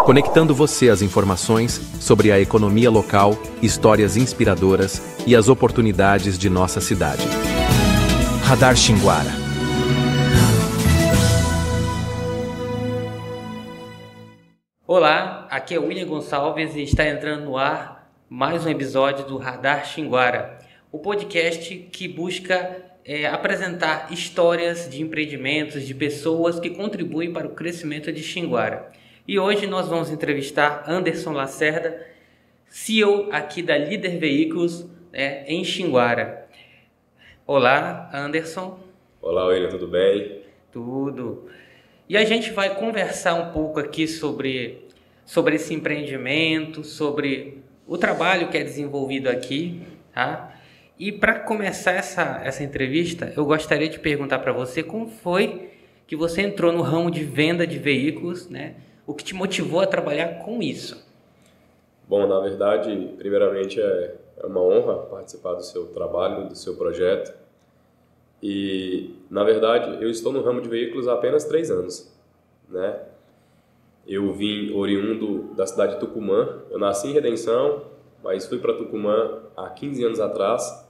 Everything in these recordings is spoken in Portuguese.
Conectando você às informações sobre a economia local, histórias inspiradoras e as oportunidades de nossa cidade. Radar Xinguara. Olá, aqui é William Gonçalves e está entrando no ar mais um episódio do Radar Xinguara, o podcast que busca apresentar histórias de empreendimentos, de pessoas que contribuem para o crescimento de Xinguara. E hoje nós vamos entrevistar Anderson Lacerda, CEO aqui da Líder Veículos em Xinguara. Olá, Anderson. Olá, William, tudo bem? Tudo. E a gente vai conversar um pouco aqui sobre esse empreendimento, sobre o trabalho que é desenvolvido aqui, tá? E para começar essa entrevista, eu gostaria de perguntar para você como foi que você entrou no ramo de venda de veículos, né? O que te motivou a trabalhar com isso? Bom, na verdade, primeiramente é uma honra participar do seu trabalho, do seu projeto. E, na verdade, eu estou no ramo de veículos há apenas 3 anos, né? Eu vim oriundo da cidade de Tucumã. Eu nasci em Redenção, mas fui para Tucumã há 15 anos atrás.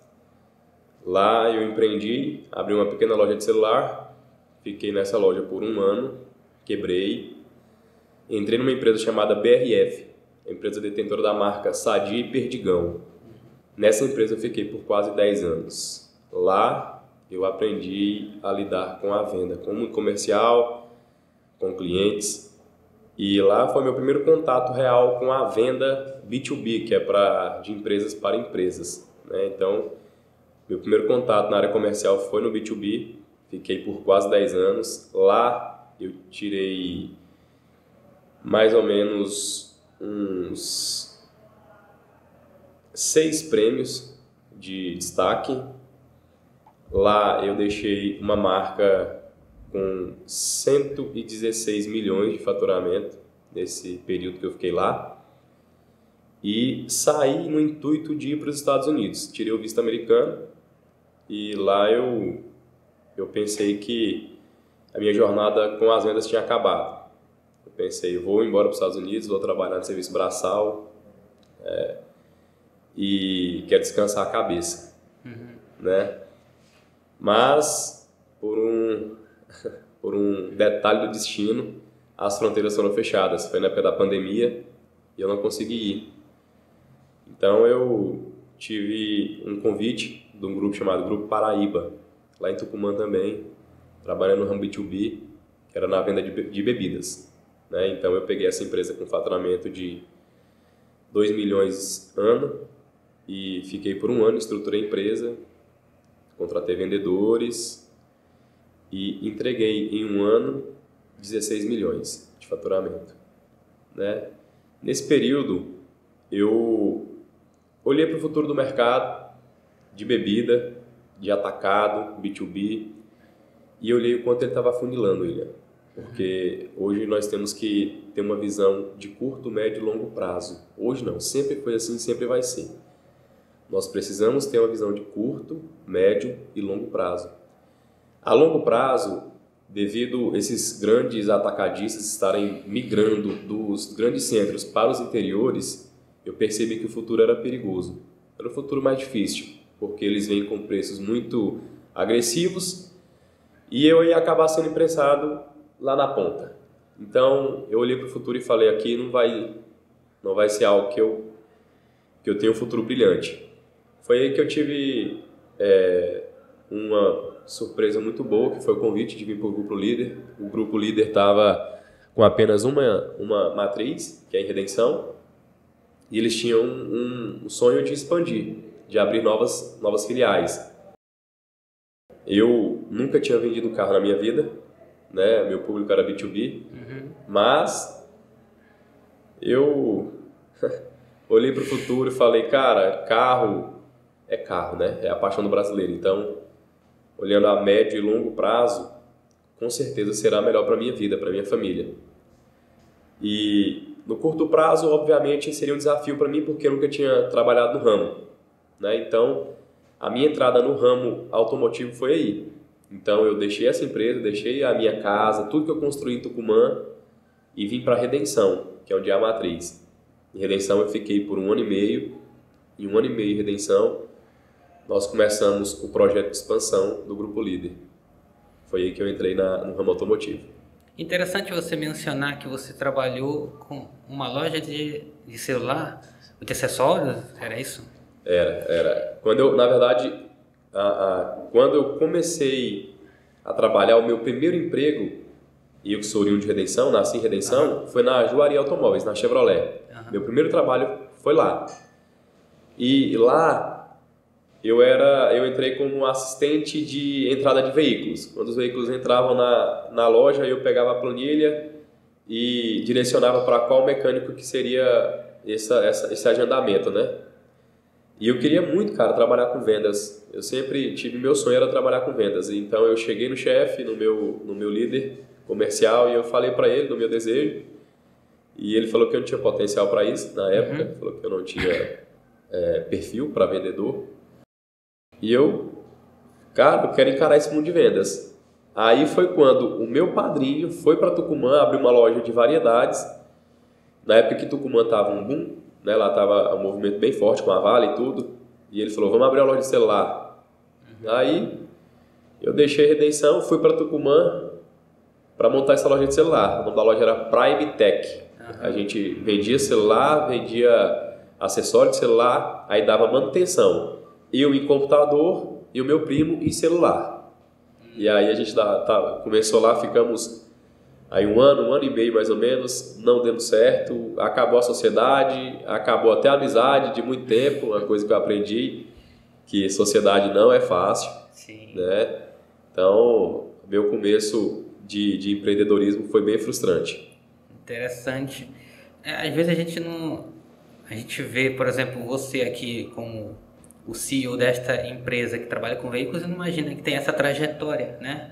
Lá eu empreendi, abri uma pequena loja de celular, fiquei nessa loja por 1 ano, quebrei. Entrei numa empresa chamada BRF, empresa detentora da marca Sadia e Perdigão. Nessa empresa eu fiquei por quase 10 anos. Lá eu aprendi a lidar com a venda, como comercial, com clientes. E lá foi meu primeiro contato real com a venda B2B, que é de empresas para empresas, né? Então, meu primeiro contato na área comercial foi no B2B, fiquei por quase 10 anos. Lá eu tirei mais ou menos uns 6 prêmios de destaque. Lá eu deixei uma marca com 116 milhões de faturamento nesse período que eu fiquei lá. E saí no intuito de ir para os Estados Unidos. Tirei o visto americano e lá eu pensei que a minha jornada com as vendas tinha acabado. Eu pensei, vou embora para os Estados Unidos, vou trabalhar no serviço braçal e quero descansar a cabeça, né? Mas, por um detalhe do destino, as fronteiras foram fechadas. Foi na época da pandemia e eu não consegui ir. Então, eu tive um convite de um grupo chamado Grupo Paraíba, lá em Tucumã também, trabalhando no ramo B2B, que era na venda de bebidas, né? Então, eu peguei essa empresa com faturamento de 2 milhões ano e fiquei por 1 ano, estruturei a empresa, contratei vendedores e entreguei em 1 ano 16 milhões de faturamento, né? Nesse período, eu olhei para o futuro do mercado de bebida, de atacado, B2B, e olhei o quanto ele estava afunilando, William. Porque hoje nós temos que ter uma visão de curto, médio e longo prazo. Hoje não, sempre foi assim, sempre vai ser. Nós precisamos ter uma visão de curto, médio e longo prazo. A longo prazo, devido a esses grandes atacadistas estarem migrando dos grandes centros para os interiores, eu percebi que o futuro era perigoso. Era um futuro mais difícil, porque eles vêm com preços muito agressivos e eu ia acabar sendo imprensado lá na ponta. Então, eu olhei para o futuro e falei, aqui não vai ser algo que eu tenha um futuro brilhante. Foi aí que eu tive uma surpresa muito boa, que foi o convite de vir para o Grupo Líder. O Grupo Líder estava com apenas uma matriz, que é em Redenção, e eles tinham um sonho de expandir, de abrir novas filiais. Eu nunca tinha vendido carro na minha vida, né? Meu público era B2B, mas eu olhei para o futuro e falei, cara, carro é carro, né? É a paixão do brasileiro. Então, olhando a médio e longo prazo, com certeza será melhor para a minha vida, para a minha família. E no curto prazo, obviamente, seria um desafio para mim, porque eu nunca tinha trabalhado no ramo, né? Então, a minha entrada no ramo automotivo foi aí. Então, eu deixei essa empresa, deixei a minha casa, tudo que eu construí em Tucumã, e vim para Redenção, que é onde é a matriz. Em Redenção eu fiquei por 1 ano e meio. Em 1 ano e meio em Redenção, nós começamos o projeto de expansão do Grupo Líder. Foi aí que eu entrei no ramo automotivo. Interessante você mencionar que você trabalhou com uma loja de celular, de acessórios, era isso? Era. Na verdade, quando eu comecei a trabalhar, o meu primeiro emprego, e eu que sou oriundo de Redenção, nasci em Redenção, foi na Juaria Automóveis, na Chevrolet. Meu primeiro trabalho foi lá. E lá eu entrei como assistente de entrada de veículos. Quando os veículos entravam na loja, eu pegava a planilha e direcionava para qual mecânico que seria esse agendamento, né? E eu queria muito, cara, trabalhar com vendas. Eu sempre tive, meu sonho era trabalhar com vendas. Então eu cheguei no chefe, no meu líder comercial, e eu falei para ele do meu desejo. E ele falou que eu não tinha potencial para isso na época, falou que eu não tinha perfil para vendedor. E eu quero encarar esse mundo de vendas. Aí foi quando o meu padrinho foi para Tucumã, abriu uma loja de variedades. Na época que Tucumã estava um boom, né, lá estava um movimento bem forte com a Vale e tudo. E ele falou, vamos abrir uma loja de celular. Aí eu deixei Redenção, fui para Tucumã para montar essa loja de celular. O nome da loja era Prime Tech. A gente vendia celular, vendia acessório de celular, aí dava manutenção. Eu em computador e o meu primo em celular. E aí a gente começou lá, ficamos aí 1 ano e meio mais ou menos, não deu certo, acabou a sociedade, acabou até a amizade de muito tempo, uma coisa que eu aprendi, que sociedade não é fácil. Sim. Né? Então, meu começo de empreendedorismo foi bem frustrante. Interessante. Às vezes a gente vê, por exemplo, você aqui como o CEO desta empresa que trabalha com veículos, e não imagina que tem essa trajetória, né?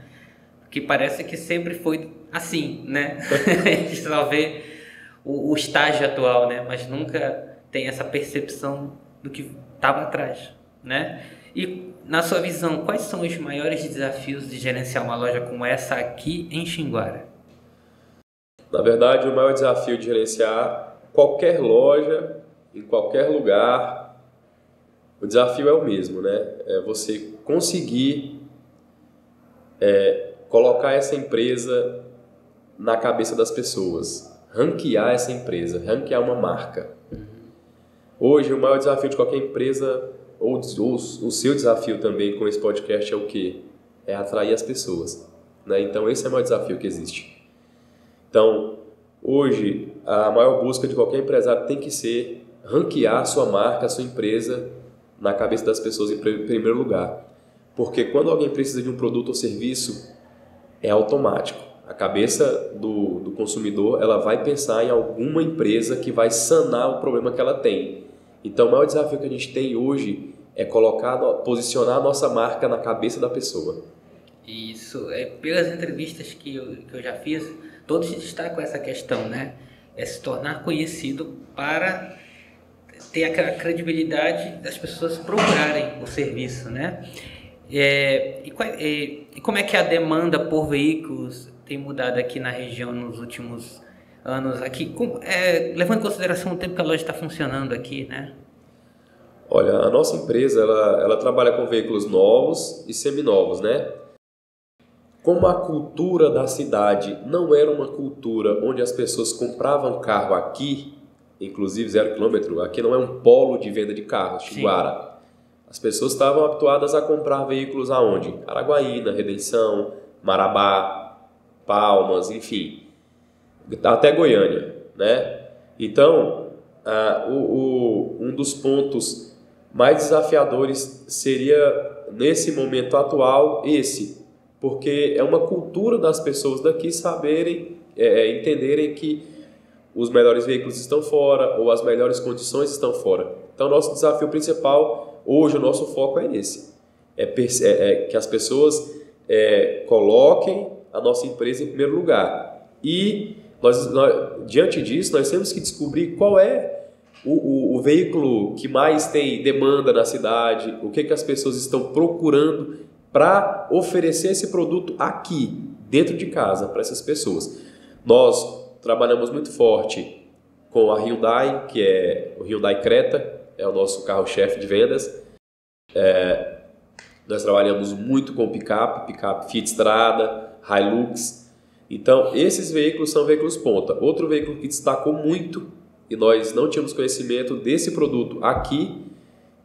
Que parece que sempre foi assim, né? A gente só vê o estágio atual, né? Mas nunca tem essa percepção do que estava atrás, né? E na sua visão, quais são os maiores desafios de gerenciar uma loja como essa aqui em Xinguara? Na verdade, o maior desafio de gerenciar qualquer loja, em qualquer lugar, o desafio é o mesmo, né? É você conseguir colocar essa empresa na cabeça das pessoas, ranquear essa empresa, ranquear uma marca. Hoje, o maior desafio de qualquer empresa, ou o seu desafio também com esse podcast é o quê? É atrair as pessoas, né? Então, esse é o maior desafio que existe. Então, hoje, a maior busca de qualquer empresário tem que ser ranquear a sua marca, a sua empresa na cabeça das pessoas em primeiro lugar. Porque quando alguém precisa de um produto ou serviço, é automático. A cabeça do consumidor, ela vai pensar em alguma empresa que vai sanar o problema que ela tem. Então, o maior desafio que a gente tem hoje é posicionar a nossa marca na cabeça da pessoa. Isso, pelas entrevistas que eu já fiz, todos destacam essa questão, né? É se tornar conhecido para ter aquela credibilidade das pessoas procurarem o serviço, né? E como é que a demanda por veículos tem mudado aqui na região nos últimos anos? Aqui, levando em consideração o tempo que a loja está funcionando aqui, né? Olha, a nossa empresa ela trabalha com veículos novos e seminovos, né? Como a cultura da cidade não era uma cultura onde as pessoas compravam carro aqui, inclusive 0 km, aqui não é um polo de venda de carros, Xinguara. As pessoas estavam habituadas a comprar veículos aonde? Araguaína, Redenção, Marabá, Palmas, enfim, até Goiânia, né? Então, um dos pontos mais desafiadores seria, nesse momento atual, porque é uma cultura das pessoas daqui saberem, entenderem que os melhores veículos estão fora ou as melhores condições estão fora. Então, nosso desafio principal, hoje, o nosso foco é esse. Que as pessoas coloquem a nossa empresa em primeiro lugar. E, diante disso, nós temos que descobrir qual é o veículo que mais tem demanda na cidade, o que as pessoas estão procurando para oferecer esse produto aqui, dentro de casa, para essas pessoas. Nós trabalhamos muito forte com a Hyundai, que é o Hyundai Creta, é o nosso carro-chefe de vendas. Nós trabalhamos muito com picape Fiat Strada, Hilux. Então, esses veículos são veículos ponta. Outro veículo que destacou muito, e nós não tínhamos conhecimento desse produto aqui,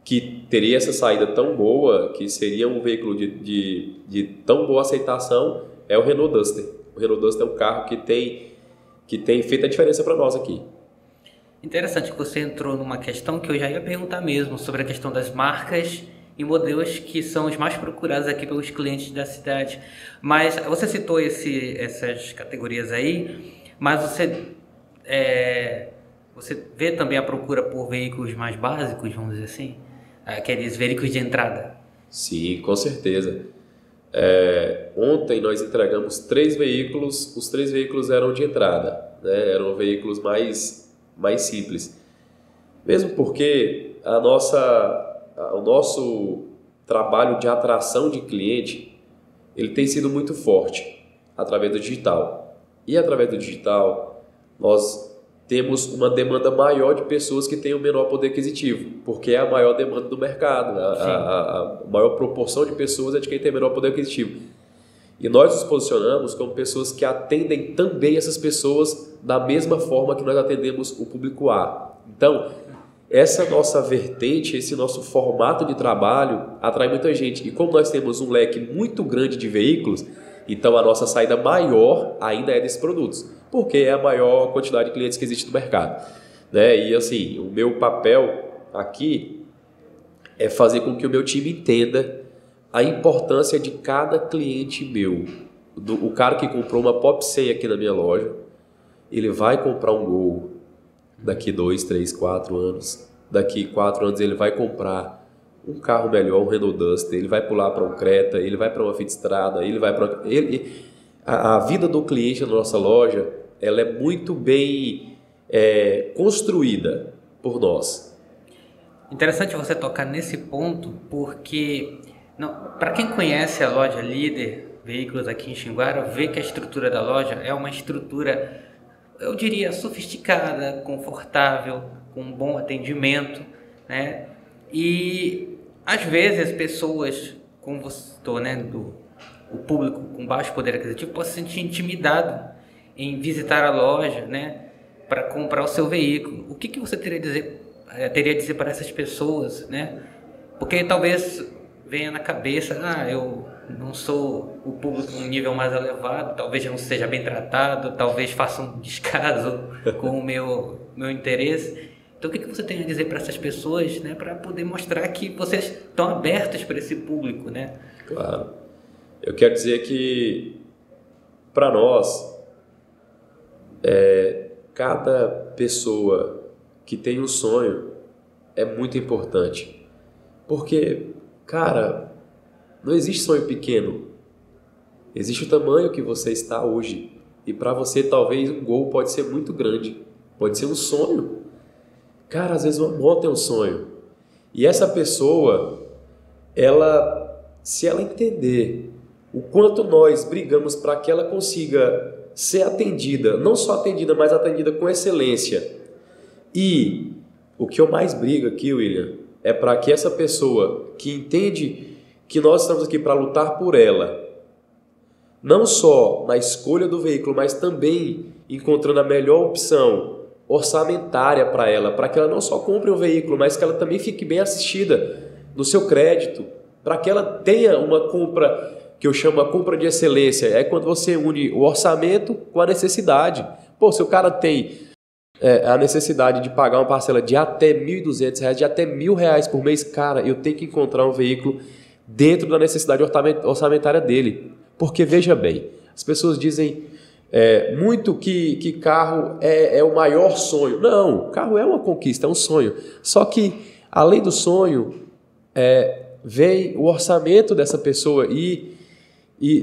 que teria essa saída tão boa, que seria um veículo de tão boa aceitação, é o Renault Duster. O Renault Duster é um carro que tem feito a diferença para nós aqui. Interessante que você entrou numa questão que eu já ia perguntar mesmo, sobre a questão das marcas e modelos que são os mais procurados aqui pelos clientes da cidade. Mas você citou essas categorias aí, mas você vê também a procura por veículos mais básicos, vamos dizer assim? Aqueles veículos de entrada? Sim, com certeza. Ontem nós entregamos 3 veículos, os 3 veículos eram de entrada, né? Eram veículos mais simples. Mesmo porque o nosso trabalho de atração de cliente, ele tem sido muito forte através do digital. E através do digital, nós temos uma demanda maior de pessoas que têm o menor poder aquisitivo, porque é a maior demanda do mercado. A maior proporção de pessoas é de quem tem menor poder aquisitivo. E nós nos posicionamos como pessoas que atendem também essas pessoas da mesma forma que nós atendemos o público A. Então, essa nossa vertente, esse nosso formato de trabalho atrai muita gente. E como nós temos um leque muito grande de veículos, então a nossa saída maior ainda é desses produtos, porque é a maior quantidade de clientes que existe no mercado, né? E assim, o meu papel aqui é fazer com que o meu time entenda a importância de cada cliente meu. O cara que comprou uma Pop 100 aqui na minha loja, ele vai comprar um Gol daqui 2, 3, 4 anos. Daqui 4 anos ele vai comprar um carro melhor, um Renault Duster, ele vai pular para um Creta, ele vai para uma Fiat Strada, ele vai para... A vida do cliente na nossa loja, ela é muito bem construída por nós. Interessante você tocar nesse ponto, porque para quem conhece a loja Líder Veículos aqui em Xinguara, vê que a estrutura da loja é uma estrutura, eu diria, sofisticada, confortável, com um bom atendimento, né? E às vezes as pessoas, como você citou, né, o público com baixo poder aquisitivo pode se sentir intimidado em visitar a loja, né, para comprar o seu veículo. O que você teria a dizer para essas pessoas, né? Porque talvez venha na cabeça, eu não sou o público um nível mais elevado, talvez eu não seja bem tratado, talvez faça um descaso com o meu interesse. Então, o que você tem a dizer para essas pessoas, né, para poder mostrar que vocês estão abertos para esse público, né? Claro. Eu quero dizer que, para nós, cada pessoa que tem um sonho é muito importante. Porque, cara, não existe sonho pequeno. Existe o tamanho que você está hoje. E para você, talvez, um Gol pode ser muito grande. Pode ser um sonho. Cara, às vezes uma moto é um sonho. E essa pessoa, se ela entender o quanto nós brigamos para que ela consiga ser atendida, não só atendida, mas atendida com excelência. E o que eu mais brigo aqui, William, é para que essa pessoa que entende que nós estamos aqui para lutar por ela, não só na escolha do veículo, mas também encontrando a melhor opção orçamentária para ela, para que ela não só compre um veículo, mas que ela também fique bem assistida no seu crédito, para que ela tenha uma compra que eu chamo a compra de excelência. É quando você une o orçamento com a necessidade. Se o cara tem a necessidade de pagar uma parcela de até R$ 1.200, de até R$ 1.000 por mês, cara, eu tenho que encontrar um veículo dentro da necessidade orçamentária dele. Porque, veja bem, as pessoas dizem muito que carro é o maior sonho. Não, carro é uma conquista, é um sonho. Só que, além do sonho, vem o orçamento dessa pessoa e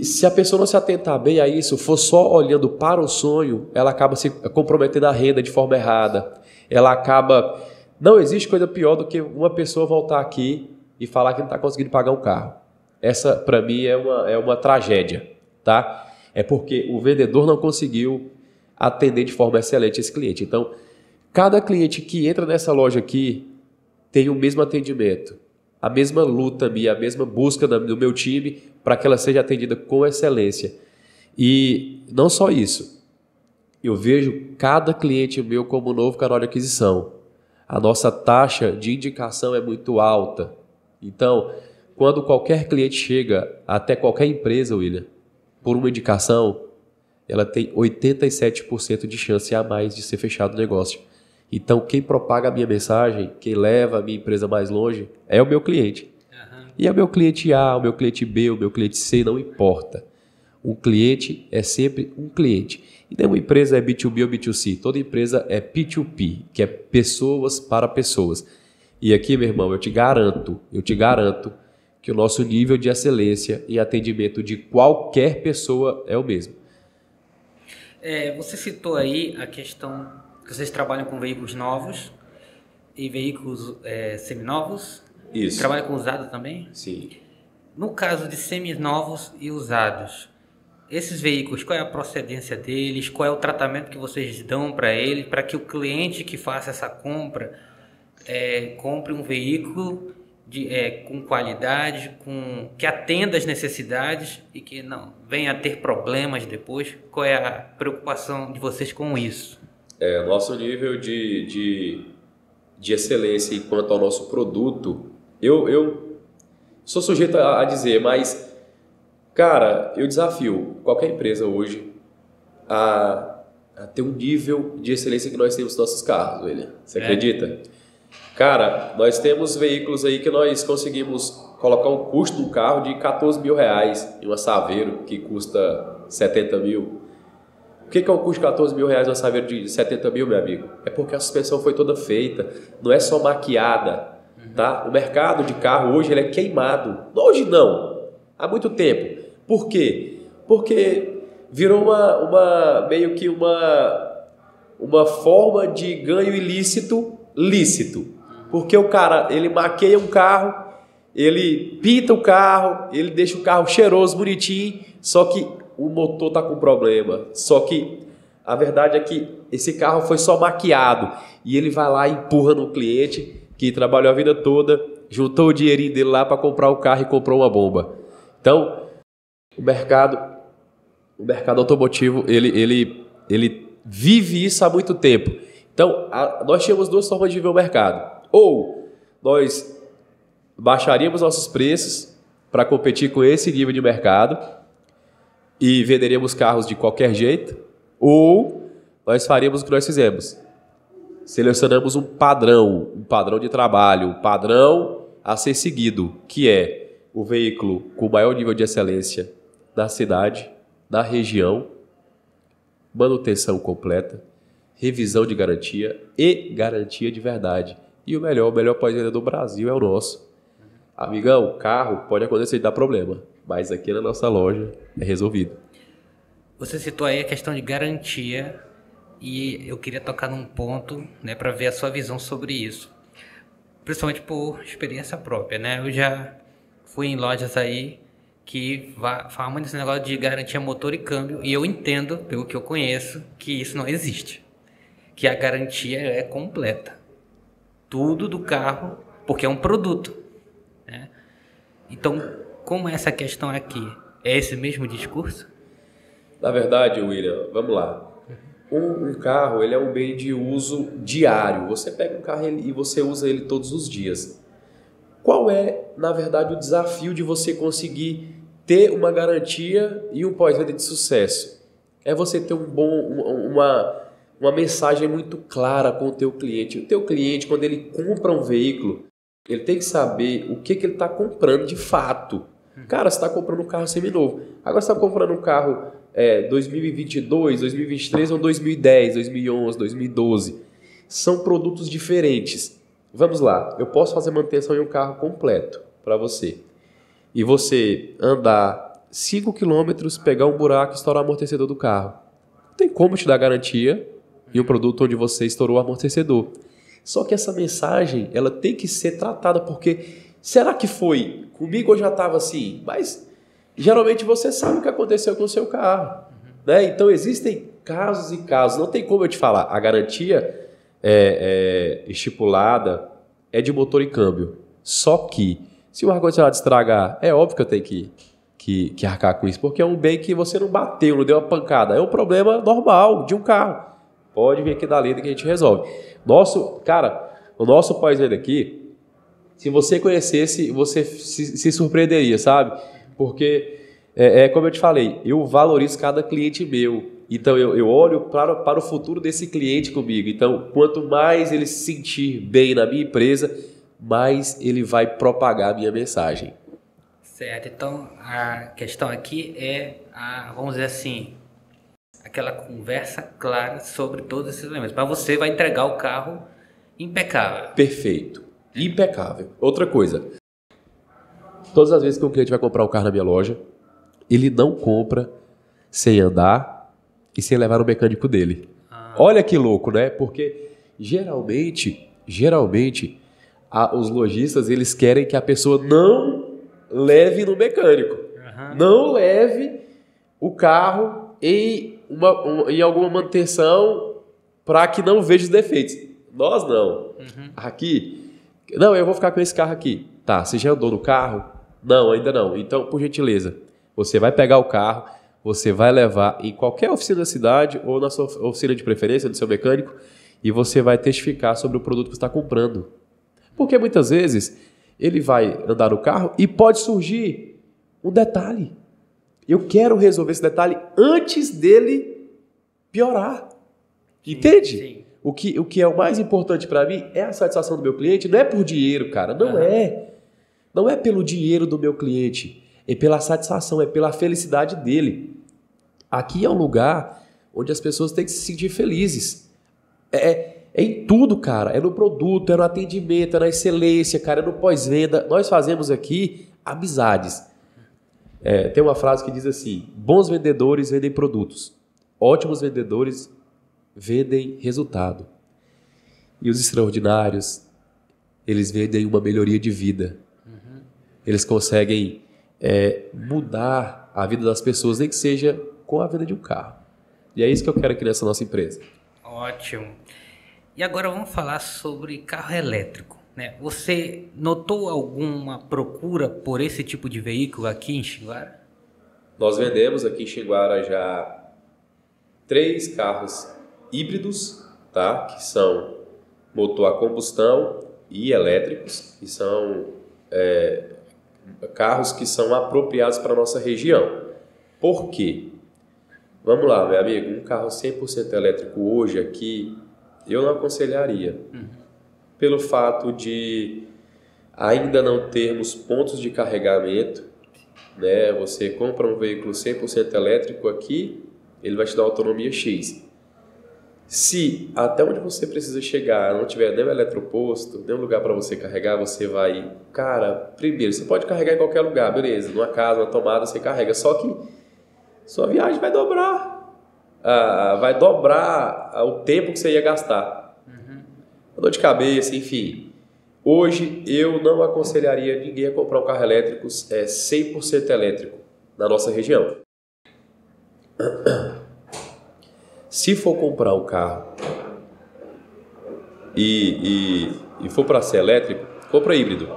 se a pessoa não se atentar bem a isso, for só olhando para o sonho, ela acaba se comprometendo a renda de forma errada. Ela acaba... Não existe coisa pior do que uma pessoa voltar aqui e falar que não está conseguindo pagar um carro. Essa, para mim, é uma tragédia, tá? É porque o vendedor não conseguiu atender de forma excelente esse cliente. Então, cada cliente que entra nessa loja aqui tem o mesmo atendimento, a mesma luta minha, a mesma busca do meu time para que ela seja atendida com excelência. E não só isso, eu vejo cada cliente meu como um novo canal de aquisição. A nossa taxa de indicação é muito alta. Então, quando qualquer cliente chega até qualquer empresa, William, por uma indicação, ela tem 87% de chance a mais de ser fechado o negócio. Então, quem propaga a minha mensagem, quem leva a minha empresa mais longe, é o meu cliente. Uhum. E é o meu cliente A, o meu cliente B, o meu cliente C, não importa. Um cliente é sempre um cliente. E nenhuma empresa é B2B ou B2C. Toda empresa é P2P, que é pessoas para pessoas. E aqui, meu irmão, eu te garanto que o nosso nível de excelência em atendimento de qualquer pessoa é o mesmo. Você citou aí a questão que vocês trabalham com veículos novos e veículos seminovos. Isso. Trabalham com usados também? Sim. No caso de seminovos e usados, esses veículos, qual é a procedência deles? Qual é o tratamento que vocês dão para ele, para que o cliente que faça essa compra compre um veículo com qualidade, que atenda às necessidades e que não venha a ter problemas depois? Qual é a preocupação de vocês com isso? Nosso nível de excelência quanto ao nosso produto, eu sou sujeito a dizer, mas, cara, eu desafio qualquer empresa hoje a ter um nível de excelência que nós temos nos nossos carros, William. Você acredita? Cara, nós temos veículos aí que nós conseguimos colocar um custo do carro de R$14 mil em uma Saveiro que custa 70 mil. O que é um custo de R$14 mil uma Saveiro de 70 mil, meu amigo? É porque a suspensão foi toda feita, não é só maquiada, tá? O mercado de carro hoje ele é queimado. Hoje não, há muito tempo. Por quê? Porque virou meio que uma forma de ganho ilícito, lícito. Porque o cara, ele maqueia um carro, ele pinta o carro, ele deixa o carro cheiroso, bonitinho, só que o motor está com problema. Só que a verdade é que esse carro foi só maquiado e ele vai lá e empurra no cliente que trabalhou a vida toda, juntou o dinheirinho dele lá para comprar o carro e comprou uma bomba. Então, o mercado automotivo, ele vive isso há muito tempo. Então, nós tínhamos duas formas de ver o mercado. Ou nós baixaríamos nossos preços para competir com esse nível de mercado e venderíamos carros de qualquer jeito, ou nós faríamos o que nós fizemos. Selecionamos um padrão de trabalho, um padrão a ser seguido, que é o veículo com maior nível de excelência na cidade, na região, manutenção completa, revisão de garantia e garantia de verdade. E o melhor pós-venda do Brasil é o nosso. Amigão, o carro pode acontecer de dar problema, mas aqui na nossa loja é resolvido. Você citou aí a questão de garantia e eu queria tocar num ponto, né, para ver a sua visão sobre isso. Principalmente por experiência própria, né? Eu já fui em lojas aí que falam muito desse negócio de garantia motor e câmbio e eu entendo, pelo que eu conheço, que isso não existe. Que a garantia é completa. Tudo do carro, porque é um produto, né? Então, como é essa questão aqui? É esse mesmo discurso? Na verdade, William, vamos lá. Um carro, ele é um bem de uso diário. Você pega um carro e você usa ele todos os dias. Qual é, na verdade, o desafio de você conseguir ter uma garantia e um pós-venda de sucesso? É você ter uma mensagem muito clara com o teu cliente. O teu cliente, quando ele compra um veículo, ele tem que saber o que ele está comprando de fato. Cara, você está comprando um carro seminovo. Agora você está comprando um carro 2022, 2023 ou 2010, 2011, 2012. São produtos diferentes. Vamos lá, eu posso fazer manutenção em um carro completo para você. E você andar 5 km, pegar um buraco e estourar o amortecedor do carro. Não tem como te dar garantia em um produto onde você estourou o amortecedor. Só que essa mensagem, ela tem que ser tratada, porque será que foi? Comigo eu já estava assim, mas geralmente você sabe o que aconteceu com o seu carro. Né? Então existem casos e casos. Não tem como eu te falar. A garantia estipulada é de motor e câmbio. Só que, se o ar-condicionado estragar, é óbvio que eu tenho que arcar com isso, porque é um bem que você não bateu, não deu uma pancada. É um problema normal de um carro. Pode vir aqui da lenda que a gente resolve. O nosso pós-venda aqui, se você conhecesse, você se surpreenderia, sabe? Porque, como eu te falei, eu valorizo cada cliente meu. Então, eu olho para o futuro desse cliente comigo. Então, quanto mais ele se sentir bem na minha empresa, mais ele vai propagar a minha mensagem. Certo. Então, a questão aqui é, vamos dizer assim, aquela conversa clara sobre todos esses elementos. Mas você vai entregar o carro impecável. Perfeito. Impecável. Outra coisa. Todas as vezes que um cliente vai comprar um carro na minha loja, ele não compra sem andar e sem levar no mecânico dele. Olha que louco, né? Porque geralmente, os lojistas, eles querem que a pessoa não leve no mecânico. Não leve o carro em alguma manutenção para que não veja os defeitos. Nós não. Aqui, não, eu vou ficar com esse carro aqui. Tá, você já andou no carro? Não, ainda não. Então, por gentileza, você vai pegar o carro, você vai levar em qualquer oficina da cidade ou na sua oficina de preferência, do seu mecânico, e você vai testificar sobre o produto que você está comprando. Porque muitas vezes ele vai andar no carro e pode surgir um detalhe. Eu quero resolver esse detalhe antes dele piorar. Entende? Sim. O que é o mais importante para mim é a satisfação do meu cliente. Não é por dinheiro, cara. Não é. Não é pelo dinheiro do meu cliente. É pela satisfação, é pela felicidade dele. Aqui é um lugar onde as pessoas têm que se sentir felizes. É em tudo, cara. É no produto, é no atendimento, é na excelência, cara, é no pós-venda. Nós fazemos aqui amizades. Tem uma frase que diz assim: bons vendedores vendem produtos, ótimos vendedores vendem resultado. E os extraordinários, eles vendem uma melhoria de vida. Eles conseguem mudar a vida das pessoas, nem que seja com a venda de um carro. E é isso que eu quero aqui nessa nossa empresa. Ótimo. E agora vamos falar sobre carro elétrico, né? Você notou alguma procura por esse tipo de veículo aqui em Xinguara? Nós vendemos aqui em Xinguara já 3 carros híbridos, tá? Que são motor a combustão e elétricos, que são carros que são apropriados para a nossa região. Por quê? Vamos lá, meu amigo, um carro 100% elétrico hoje aqui, eu não aconselharia. Pelo fato de ainda não termos pontos de carregamento, né? Você compra um veículo 100% elétrico aqui, ele vai te dar autonomia X. Se até onde você precisa chegar não tiver nem um eletroposto, nem um lugar para você carregar, você vai... Cara, primeiro, você pode carregar em qualquer lugar, beleza. Numa casa, numa tomada, você carrega. Só que sua viagem vai dobrar. Vai dobrar o tempo que você ia gastar. Dor de cabeça, enfim. Hoje, eu não aconselharia ninguém a comprar um carro elétrico 100% elétrico na nossa região. Se for comprar um carro e for para ser elétrico, compra híbrido.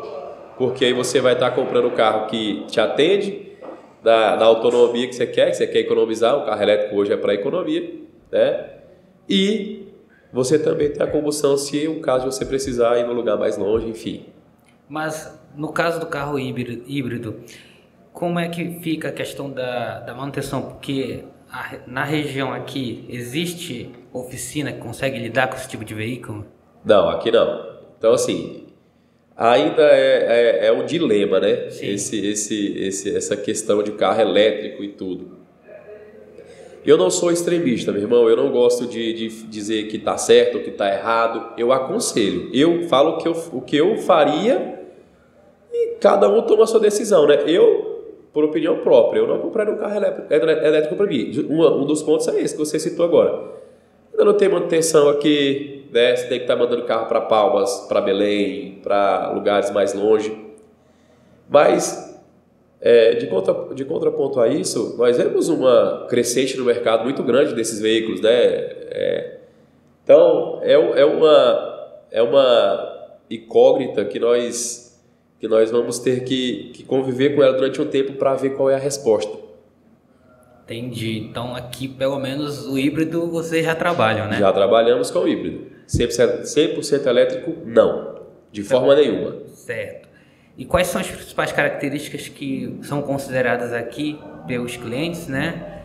Porque aí você vai estar comprando um carro que te atende, da autonomia que você quer economizar. O carro elétrico hoje é para economia, né? E você também tem a combustão se o caso de você precisar ir num lugar mais longe, enfim. Mas no caso do carro híbrido, como é que fica a questão da manutenção? Porque na região aqui, existe oficina que consegue lidar com esse tipo de veículo? Não, aqui não. Então, assim, ainda é um dilema, né? Essa questão de carro elétrico e tudo. Eu não sou extremista, meu irmão. Eu não gosto de dizer que está certo ou que está errado. Eu aconselho. Eu falo o que eu faria e cada um toma a sua decisão, né? Por opinião própria, eu não compraria um carro elétrico para mim. Um dos pontos é esse que você citou agora. Ainda não tem manutenção aqui, né? Você tem que estar mandando carro para Palmas, para Belém, para lugares mais longe. Mas De contraponto a isso, nós vemos uma crescente no mercado muito grande desses veículos, né? Então, é uma incógnita que nós vamos ter que conviver com ela durante um tempo para ver qual é a resposta. Entendi. Então, aqui, pelo menos, o híbrido vocês já trabalham, né? Já trabalhamos com o híbrido. 100% elétrico, não. De forma nenhuma. Certo. E quais são as principais características que são consideradas aqui pelos clientes, né?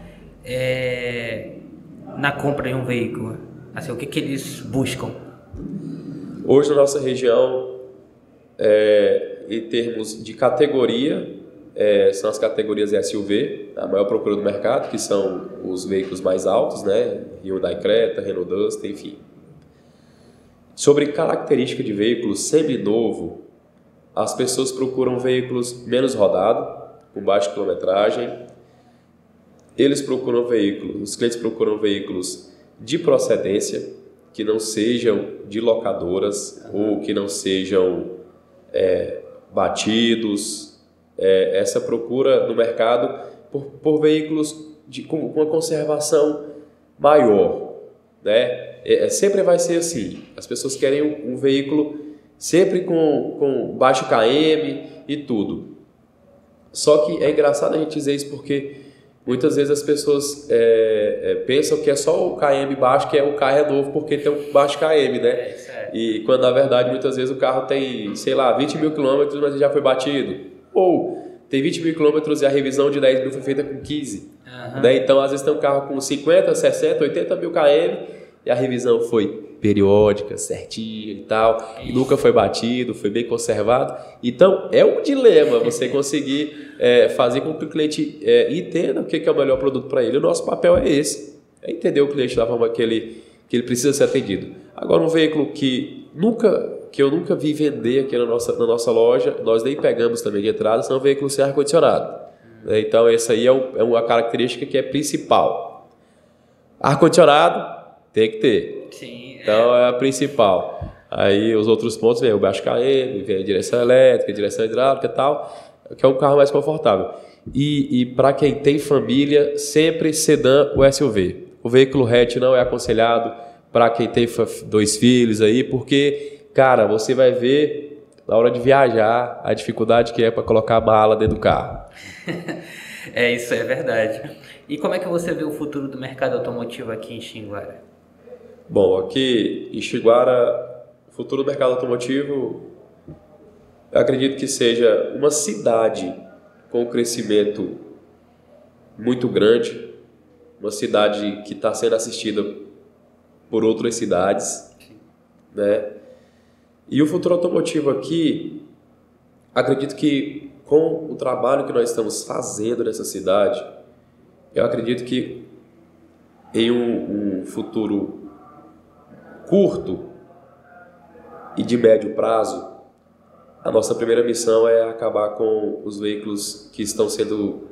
Na compra de um veículo? Assim, o que eles buscam? Hoje, na nossa região, em termos de categoria, são as categorias SUV, a maior procura do mercado, que são os veículos mais altos, né? Hyundai Creta, Renault Duster, enfim. Sobre característica de veículo seminovo, as pessoas procuram veículos menos rodados, com baixa quilometragem. Os clientes procuram veículos de procedência, que não sejam de locadoras ou que não sejam batidos. Essa procura no mercado por veículos com uma conservação maior, né? Sempre vai ser assim. As pessoas querem um veículo sempre com baixo KM e tudo. Só que é engraçado a gente dizer isso porque muitas vezes as pessoas pensam que é só o KM baixo, que o carro é novo porque tem um baixo KM, né? E quando na verdade muitas vezes o carro tem, sei lá, 20 mil quilômetros, mas já foi batido. Ou tem 20 mil quilômetros e a revisão de 10 mil foi feita com 15. Né? Então às vezes tem um carro com 50, 60, 80 mil km e a revisão foi periódica, certinha e tal, e nunca foi batido, foi bem conservado. Então, é um dilema você conseguir fazer com que o cliente entenda o que é o melhor produto para ele. O nosso papel é esse, é entender o cliente da forma que ele precisa ser atendido. Agora, um veículo que eu nunca vi vender aqui na nossa loja, nós nem pegamos também de entrada, são veículos sem ar-condicionado. Então, essa aí é uma característica que é principal. Ar-condicionado tem que ter. Sim. Então é a principal. Aí os outros pontos vem o baixo KM, vem a direção elétrica, a direção hidráulica e tal, que é um carro mais confortável. E para quem tem família, sempre sedã ou SUV. O veículo hatch não é aconselhado para quem tem 2 filhos aí, porque, cara, você vai ver na hora de viajar a dificuldade que é para colocar a mala dentro do carro. Isso é verdade. E como é que você vê o futuro do mercado automotivo aqui em Xinguara? Bom, aqui em Xinguara, o futuro do mercado automotivo, eu acredito que seja uma cidade com um crescimento muito grande, uma cidade que está sendo assistida por outras cidades, né? E o futuro automotivo aqui, acredito que com o trabalho que nós estamos fazendo nessa cidade, eu acredito que em um futuro curto e de médio prazo, a nossa primeira missão é acabar com os veículos que estão sendo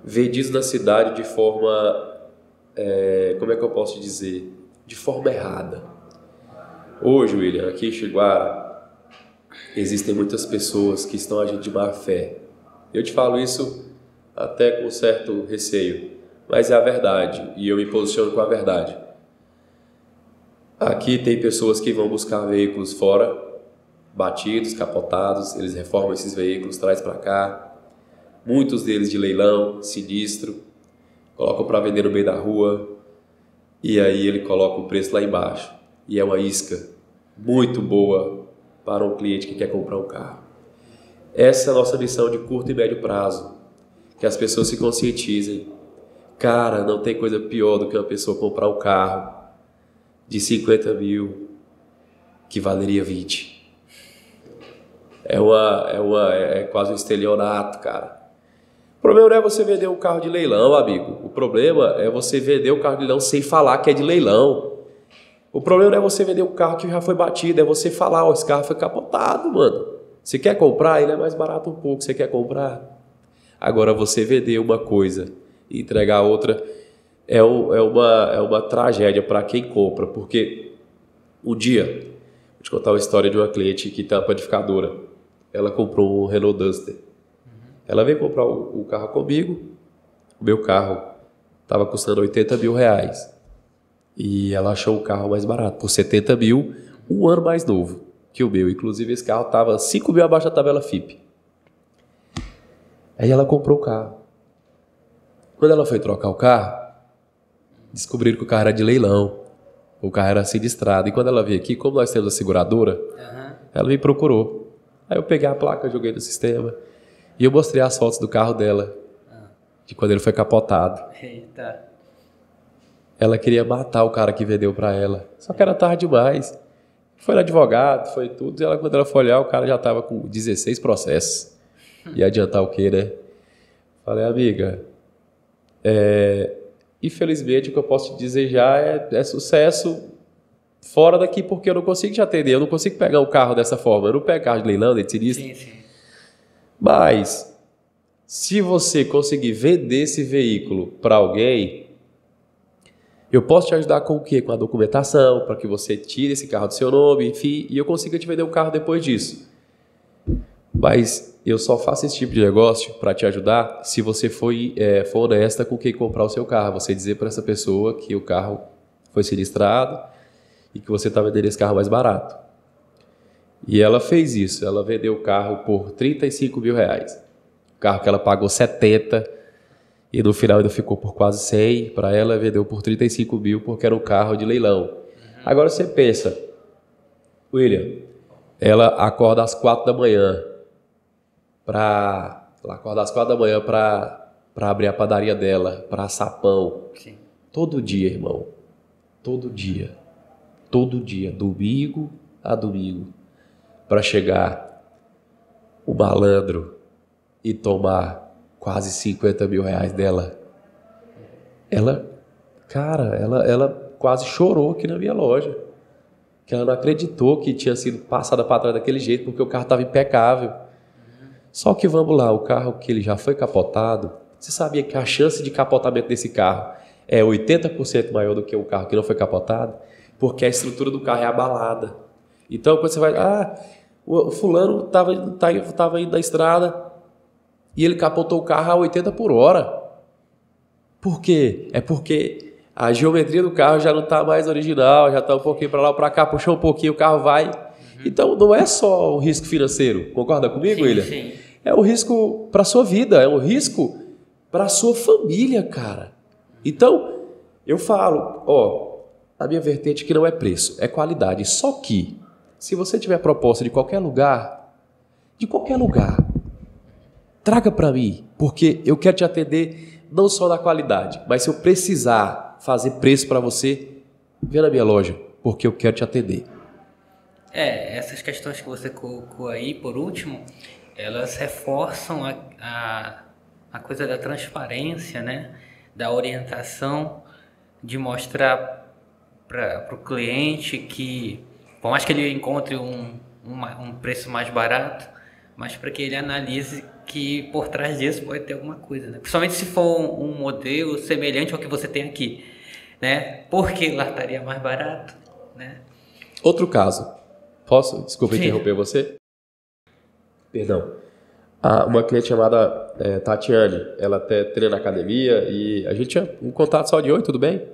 vendidos na cidade de forma, como é que eu posso dizer? De forma errada. Hoje, William, aqui em Xinguara, existem muitas pessoas que estão agindo de má fé. Eu te falo isso até com certo receio, mas é a verdade e eu me posiciono com a verdade. Aqui tem pessoas que vão buscar veículos fora, batidos, capotados, eles reformam esses veículos, trazem para cá, muitos deles de leilão, sinistro, colocam para vender no meio da rua e aí ele coloca o preço lá embaixo. E é uma isca muito boa para um cliente que quer comprar um carro. Essa é a nossa missão de curto e médio prazo, que as pessoas se conscientizem. Cara, não tem coisa pior do que uma pessoa comprar um carro de 50 mil que valeria 20. É quase um estelionato, cara. O problema não é você vender um carro de leilão, amigo. O problema é você vender um carro de leilão sem falar que é de leilão. O problema não é você vender um carro que já foi batido, é você falar, esse carro foi capotado, mano. Você quer comprar? Ele é mais barato um pouco, você quer comprar? Agora, você vender uma coisa e entregar outra é uma tragédia para quem compra, porque um dia, vou te contar uma história de uma cliente que tem uma panificadora. Ela comprou um Renault Duster Ela veio comprar o carro comigo, o meu carro estava custando 80 mil reais. E ela achou o carro mais barato, por 70 mil, um ano mais novo que o meu. Inclusive, esse carro estava 5 mil abaixo da tabela FIPE. Aí ela comprou o carro. Quando ela foi trocar o carro, descobriram que o carro era de leilão. O carro era sinistrado. E quando ela veio aqui, como nós temos a seguradora, ela me procurou. Aí eu peguei a placa, joguei no sistema. E eu mostrei as fotos do carro dela, de quando ele foi capotado. Eita. Ela queria matar o cara que vendeu pra ela. Só que era tarde demais. Foi no advogado, foi tudo. E quando ela foi olhar, o cara já tava com 16 processos. Ia adiantar o quê, né? Falei, amiga, infelizmente o que eu posso te dizer já é sucesso fora daqui, porque eu não consigo te atender. Eu não consigo pegar um carro dessa forma. Eu não pego carro de leilão, de sinistro. Sim, sim. Mas, se você conseguir vender esse veículo para alguém, eu posso te ajudar com o quê? Com a documentação, para que você tire esse carro do seu nome, enfim, e eu consiga te vender um carro depois disso. Mas eu só faço esse tipo de negócio para te ajudar se você for honesta com quem comprar o seu carro. Você dizer para essa pessoa que o carro foi sinistrado e que você está vendendo esse carro mais barato. E ela fez isso. Ela vendeu o carro por 35 mil reais. O carro que ela pagou 70 e no final ainda ficou por quase 100. Para ela, vendeu por 35 mil porque era um carro de leilão. Agora você pensa, William, ela acorda às 4 da manhã para abrir a padaria dela, para assar pão. Sim. Todo dia, irmão. Todo dia. Todo dia. Domingo a domingo. Para chegar o malandro e tomar quase 50 mil reais dela. Ela quase chorou aqui na minha loja. Que ela não acreditou que tinha sido passada para trás daquele jeito, porque o carro estava impecável. Só que vamos lá, o carro que ele já foi capotado, você sabia que a chance de capotamento desse carro é 80% maior do que o carro que não foi capotado? Porque a estrutura do carro é abalada. Então, quando você vai... o fulano estava indo na estrada e ele capotou o carro a 80 por hora. Por quê? É porque a geometria do carro já não está mais original, já está um pouquinho para lá ou para cá, puxou um pouquinho, o carro vai... Então, não é só um risco financeiro. Concorda comigo, Sim, William? sim. É um risco para a sua vida, é um risco para a sua família, cara. Então, eu falo, a minha vertente que não é preço, é qualidade. Só que, se você tiver proposta de qualquer lugar, traga para mim, porque eu quero te atender não só na qualidade, mas se eu precisar fazer preço para você, vem na minha loja, porque eu quero te atender. Essas questões que você colocou aí, por último, elas reforçam a coisa da transparência, né? Da orientação, de mostrar para o cliente que, por mais que ele encontre um preço mais barato, mas para que ele analise que por trás disso pode ter alguma coisa, né? Principalmente se for um modelo semelhante ao que você tem aqui, né? Porque lá estaria mais barato, né? Outro caso. Posso? Desculpa interromper você. Perdão. Uma cliente chamada Tatiane, ela até treina na academia e a gente tinha um contato só de oi, tudo bem?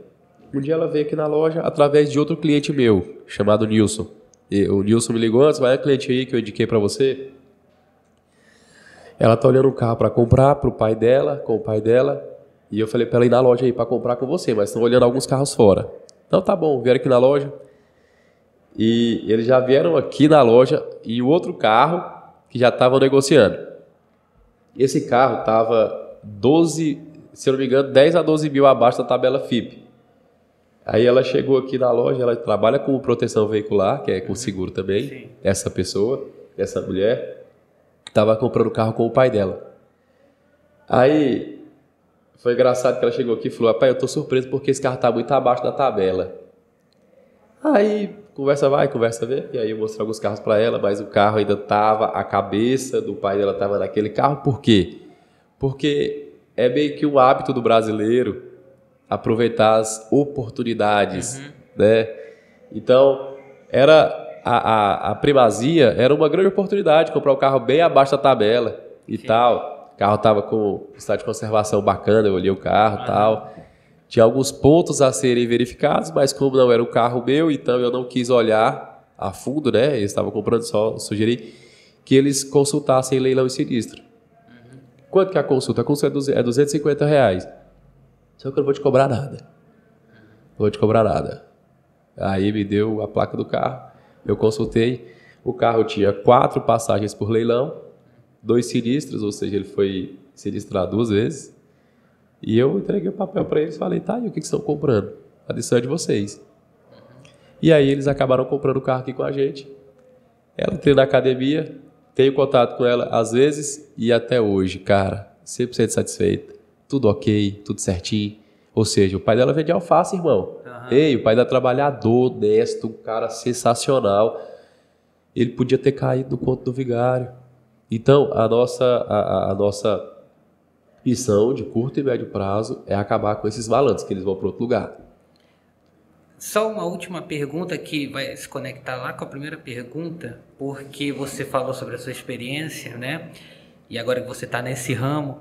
Um dia ela veio aqui na loja através de outro cliente meu, chamado Nilson. E o Nilson me ligou antes, vai a cliente aí que eu indiquei para você. Ela tá olhando um carro para comprar com o pai dela, e eu falei para ela ir na loja aí para comprar com você, mas estão olhando alguns carros fora. Então tá bom, vieram aqui na loja. E eles já vieram aqui na loja e o outro carro que já estavam negociando. Esse carro estava 12, se eu não me engano, 10 a 12 mil abaixo da tabela FIPE. Aí ela chegou aqui na loja, ela trabalha com proteção veicular, que é com seguro também. Sim. Essa pessoa, essa mulher, estava comprando o carro com o pai dela. Aí foi engraçado que ela chegou aqui e falou: rapaz, eu estou surpreso porque esse carro está muito abaixo da tabela. Aí, conversa vai, conversa vem. E aí eu mostrei alguns carros para ela, mas o carro ainda estava, a cabeça do pai dela estava naquele carro. Por quê? Porque é meio que um hábito do brasileiro aproveitar as oportunidades, né? Então, a primazia era uma grande oportunidade, comprar um carro bem abaixo da tabela e tal. carro estava com estado de conservação bacana, eu olhei o carro e tal. Tinha alguns pontos a serem verificados, mas como não era um carro meu, então eu não quis olhar a fundo, né? Eles estavam comprando, só sugeri que eles consultassem leilão e sinistro. Quanto que é a consulta? A consulta é R$250. Só que eu não vou te cobrar nada. Não vou te cobrar nada. Aí me deu a placa do carro, eu consultei. O carro tinha 4 passagens por leilão, 2 sinistros, ou seja, ele foi sinistrado 2 vezes. E eu entreguei o papel para eles e falei, tá, e o que estão comprando? A decisão é de vocês. E aí eles acabaram comprando o carro aqui com a gente. Ela entrei na academia, tenho contato com ela às vezes e até hoje, cara, 100% satisfeita. Tudo ok, tudo certinho. Ou seja, o pai dela vende alface, irmão. Ei, o pai dela trabalhador, honesto, um cara sensacional. Ele podia ter caído no conto do vigário. Então, a nossa missão de curto e médio prazo é acabar com esses malandros, que eles vão para outro lugar. Só uma última pergunta que vai se conectar lá com a primeira pergunta, porque você falou sobre a sua experiência, né? E agora que você está nesse ramo,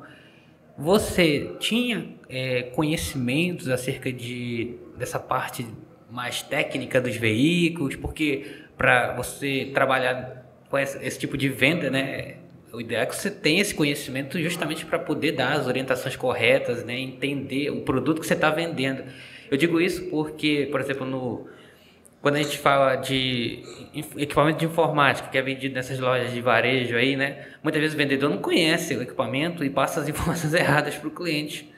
você tinha conhecimentos acerca dessa parte mais técnica dos veículos? Porque para você trabalhar com esse tipo de venda, né, o ideal é que você tenha esse conhecimento justamente para poder dar as orientações corretas, né, entender o produto que você está vendendo. Eu digo isso porque, por exemplo, quando a gente fala de equipamento de informática que é vendido nessas lojas de varejo aí, né, muitas vezes o vendedor não conhece o equipamento e passa as informações erradas para o cliente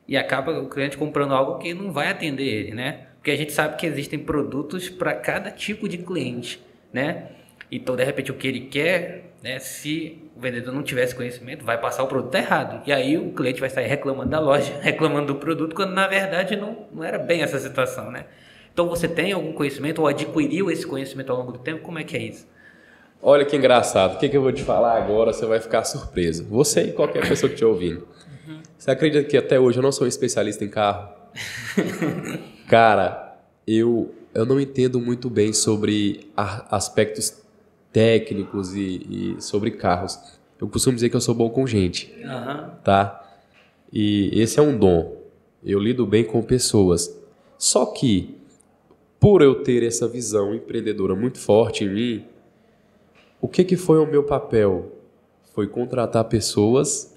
e acaba o cliente comprando algo que não vai atender ele, né? Porque a gente sabe que existem produtos para cada tipo de cliente, né? Então, de repente, o que ele quer, né, se o vendedor não tivesse conhecimento, vai passar o produto errado. E aí o cliente vai sair reclamando da loja, reclamando do produto, quando na verdade não era bem essa situação, né? Então, você tem algum conhecimento ou adquiriu esse conhecimento ao longo do tempo? Como é que é isso? Olha que engraçado. O que eu vou te falar agora, você vai ficar surpreso. Você e qualquer pessoa que estiver ouvindo. Você acredita que até hoje eu não sou um especialista em carro? Cara, eu não entendo muito bem sobre aspectos técnicos e sobre carros. Eu costumo dizer que eu sou bom com gente, tá? E esse é um dom. Eu lido bem com pessoas. Só que, por eu ter essa visão empreendedora muito forte em mim, o que foi o meu papel? Foi contratar pessoas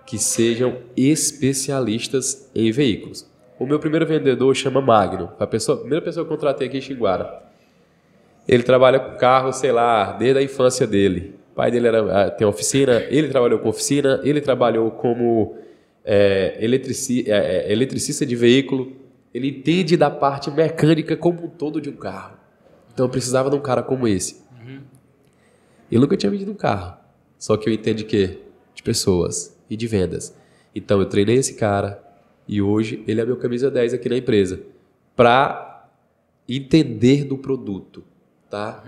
que sejam especialistas em veículos. O meu primeiro vendedor chama Magno. A primeira pessoa que eu contratei aqui em Xinguara. Ele trabalha com carro, sei lá, desde a infância dele. O pai dele tem oficina, ele trabalhou com oficina, ele trabalhou como eletricista de veículo. Ele entende da parte mecânica como um todo de um carro. Então eu precisava de um cara como esse. Eu nunca tinha vendido um carro. Só que eu entendo de quê? De pessoas e de vendas. Então eu treinei esse cara e hoje ele é meu camisa 10 aqui na empresa. Para entender do produto. Tá?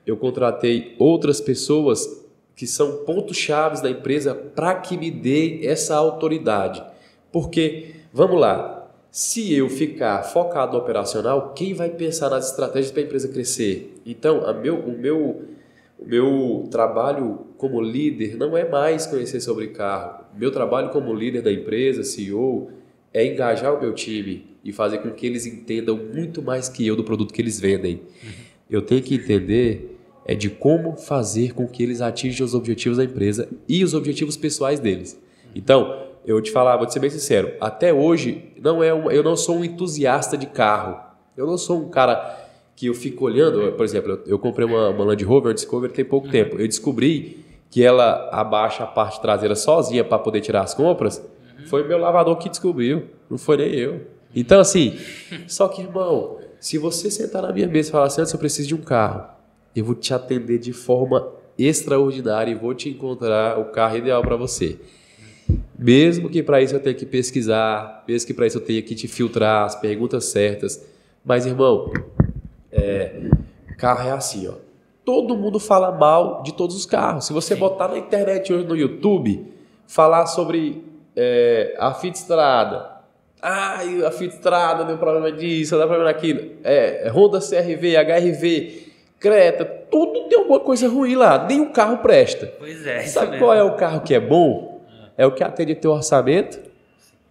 Eu contratei outras pessoas que são pontos-chave da empresa para que me dê essa autoridade. Porque, vamos lá, se eu ficar focado no operacional, quem vai pensar nas estratégias para a empresa crescer? Então, o meu trabalho como líder não é mais conhecer sobre carro. O meu trabalho como líder da empresa, CEO, é engajar o meu time e fazer com que eles entendam muito mais que eu do produto que eles vendem. Eu tenho que entender de como fazer com que eles atinjam os objetivos da empresa e os objetivos pessoais deles. Então, eu vou te falar, vou te ser bem sincero, até hoje eu não sou um entusiasta de carro. Eu não sou um cara que eu fico olhando, por exemplo, eu comprei uma Land Rover, uma Discovery tem pouco tempo. Eu descobri que ela abaixa a parte traseira sozinha para poder tirar as compras. Foi meu lavador que descobriu, não foi nem eu. Então, assim, só que, irmão, se você sentar na minha mesa e falar assim, eu preciso de um carro, eu vou te atender de forma extraordinária e vou te encontrar o carro ideal para você. Mesmo que para isso eu tenha que pesquisar, mesmo que para isso eu tenha que te filtrar as perguntas certas. Mas, irmão, carro é assim, ó. Todo mundo fala mal de todos os carros. Se você botar na internet hoje no YouTube, falar sobre a Fiat Strada. A Fiat Strada deu problema disso, deu problema daquilo. Honda CR-V, HR-V, Creta, tudo deu alguma coisa ruim lá. Nenhum carro presta. Pois é. Sabe qual é o carro que é bom? É o que atende teu orçamento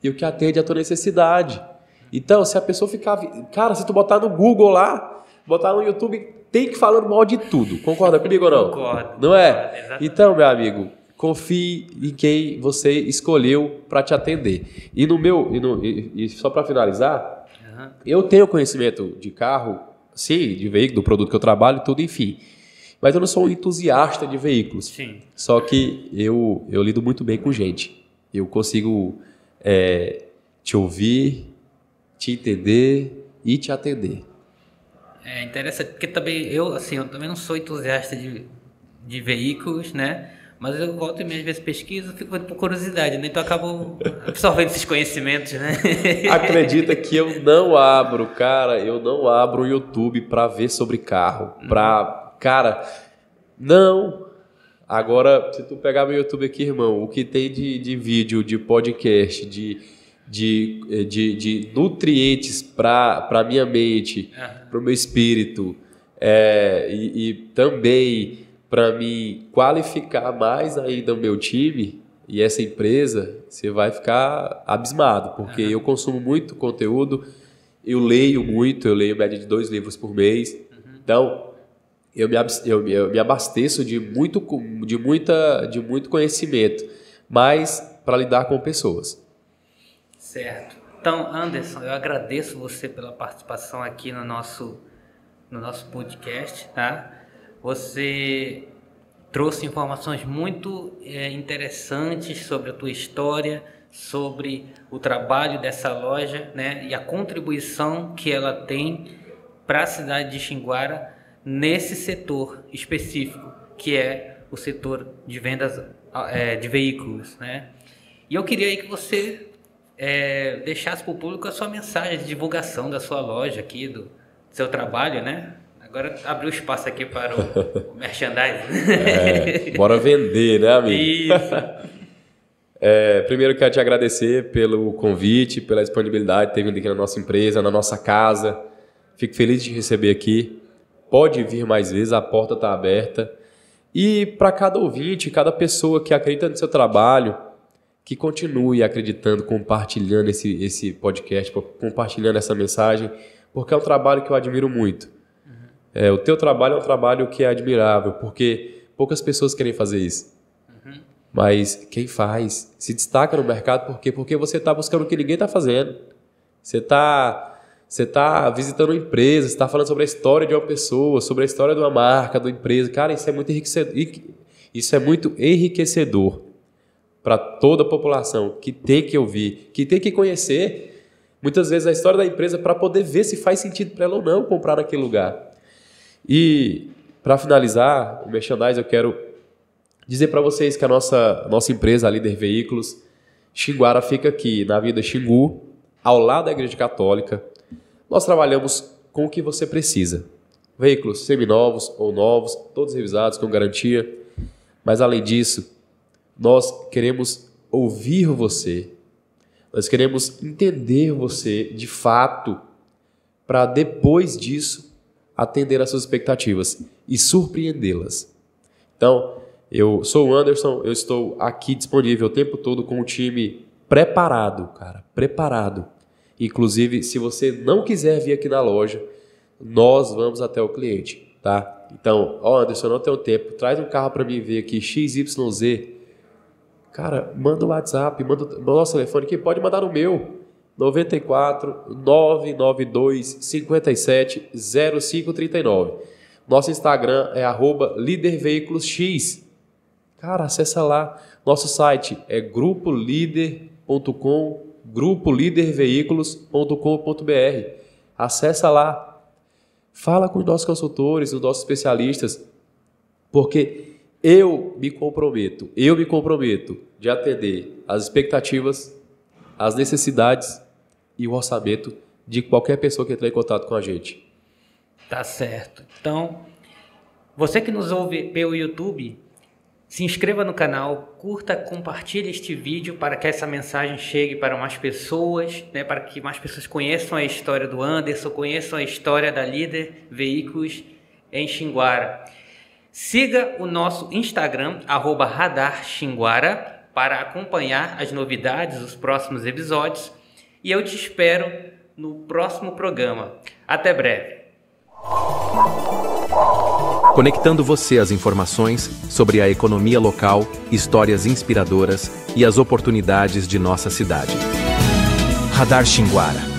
e o que atende a tua necessidade. Então, se a pessoa ficar... Cara, se tu botar no Google lá, botar no YouTube, tem que falar mal de tudo. Concorda comigo ou não? Concordo. Não é? Exatamente. Então, meu amigo, confie em quem você escolheu para te atender. E só para finalizar, eu tenho conhecimento de carro, sim, de veículo, do produto que eu trabalho, tudo, enfim. Mas eu não sou um entusiasta de veículos. Sim. Só que eu lido muito bem com gente. Eu consigo te ouvir, te entender e te atender. É interessante, porque também eu também não sou entusiasta de veículos, né? Mas eu volto e às vezes pesquiso, fico por curiosidade, né? Então eu acabo absorvendo esses conhecimentos, né? Acredita que eu não abro o YouTube para ver sobre carro. Cara, não. Agora, se tu pegar meu YouTube aqui, irmão, o que tem de vídeo, de podcast, de nutrientes para minha mente, para o meu espírito, e também para me qualificar mais ainda o meu time e essa empresa, você vai ficar abismado, porque eu consumo muito conteúdo, eu leio média de 2 livros por mês, então eu me abasteço de muito conhecimento, mas para lidar com pessoas. Certo. Então, Anderson, eu agradeço você pela participação aqui no nosso podcast, tá? Você trouxe informações muito interessantes sobre a tua história, sobre o trabalho dessa loja, né? E a contribuição que ela tem para a cidade de Xinguara nesse setor específico, que é o setor de vendas de veículos, né? E eu queria aí que você deixasse para o público a sua mensagem de divulgação da sua loja aqui, do seu trabalho, né? Agora abriu espaço aqui para o merchandising. Bora vender, né, amigo? Isso. Primeiro quero te agradecer pelo convite, pela disponibilidade de ter vindo aqui na nossa empresa, na nossa casa. Fico feliz de te receber aqui. Pode vir mais vezes, a porta está aberta. E para cada ouvinte, cada pessoa que acredita no seu trabalho, que continue acreditando, compartilhando esse podcast, compartilhando essa mensagem, porque é um trabalho que eu admiro muito. O teu trabalho é um trabalho que é admirável, porque poucas pessoas querem fazer isso. Mas quem faz se destaca no mercado, porque você está buscando o que ninguém está fazendo. Você está visitando uma empresa, você está falando sobre a história de uma pessoa, sobre a história de uma marca, de uma empresa. Cara, isso é muito enriquecedor para toda a população, que tem que ouvir, que tem que conhecer, muitas vezes, a história da empresa para poder ver se faz sentido para ela ou não comprar naquele lugar. E, para finalizar o merchandising, eu quero dizer para vocês que a nossa empresa, a Líder Veículos, Xinguara, fica aqui na Avenida Xingu, ao lado da Igreja Católica. Nós trabalhamos com o que você precisa. Veículos seminovos ou novos, todos revisados com garantia. Mas, além disso, nós queremos ouvir você. Nós queremos entender você de fato, para depois disso atender às suas expectativas e surpreendê-las. Então, eu sou o Anderson, eu estou aqui disponível o tempo todo com o time preparado, cara, preparado. Inclusive, se você não quiser vir aqui na loja, nós vamos até o cliente, tá? Então, Anderson, eu não tenho tempo, traz um carro para mim ver aqui, XYZ. Cara, manda o WhatsApp, manda o nosso telefone aqui, pode mandar no meu, 94 992 57 0539. Nosso Instagram é @liderveiculosx. Cara, acessa lá. Nosso site é grupolíder.com, grupoliderveículos.com.br. Acessa lá. Fala com os nossos consultores, os nossos especialistas, porque eu me comprometo de atender as expectativas, as necessidades e o orçamento de qualquer pessoa que entrar em contato com a gente. Tá certo. Então, você que nos ouve pelo YouTube, se inscreva no canal, curta, compartilhe este vídeo para que essa mensagem chegue para mais pessoas, né, para que mais pessoas conheçam a história do Anderson, conheçam a história da Líder Veículos em Xinguara. Siga o nosso Instagram, @RadarXinguara, para acompanhar as novidades dos próximos episódios. E eu te espero no próximo programa. Até breve. Conectando você às informações sobre a economia local, histórias inspiradoras e as oportunidades de nossa cidade. Radar Xinguara.